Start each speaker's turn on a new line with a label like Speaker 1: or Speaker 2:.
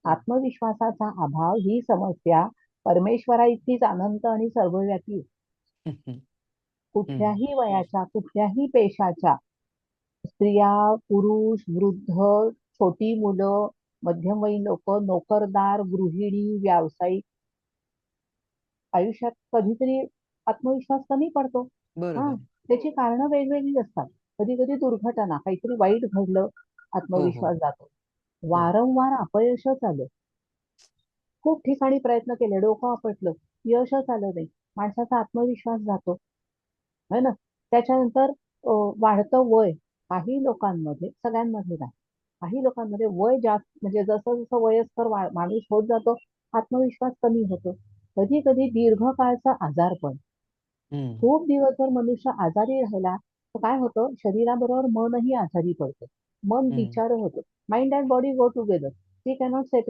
Speaker 1: आत्मविश्वासाचा अभाव ही समस्या परमेश्वराइतकीच अनंत आणि सर्वव्यापी आहे.
Speaker 2: हं, हं, हं.
Speaker 1: कुठल्याही वयाच्या, कुठल्याही पेशाच्या, स्त्रिया, पुरुष, वृद्ध, छोटी मुलं, मध्यमवयीन लोकं, नोकरदार, गृहिणी, व्यावसायिक आयुष्यात कधीतरी आत्मविश्वास कमी पडतो.
Speaker 2: बरोबर
Speaker 1: हां,
Speaker 2: आहे.
Speaker 1: त्याची कारणं वेगवेगळी असतात. कधी-कधी दुर्घटना, काहीतरी वाईट घडलं,
Speaker 2: हो, हो,
Speaker 1: आत्मविश्वास जातो.
Speaker 2: हो.
Speaker 1: वारंवार अपयशच आलं. खूप ठिकाणी प्रयत्न केले, डोकं आपटलं, यशच आलं नाही. माणसाचा आत्मविश्वास जातो, है ना? त्याच्यानंतर वाढतं वय. काही लोकांमध्ये, सगळ्यांमध्ये नाही. काही लोकांमध्ये वय जास्त म्हणजे जसं-जसं वयस्कर माणूस होत जातो, आत्मविश्वास कमी होतो. कधी-कधी दीर्घकाळचा आजारपण.
Speaker 2: हं,
Speaker 1: खूप दिवस जर मनुष्य आजारी राहिला, तर काय होतं शरीराबरोबर मनही आजारी पडतं. मन
Speaker 2: हं.
Speaker 1: बिचारं होतं. Mind and body go together. We cannot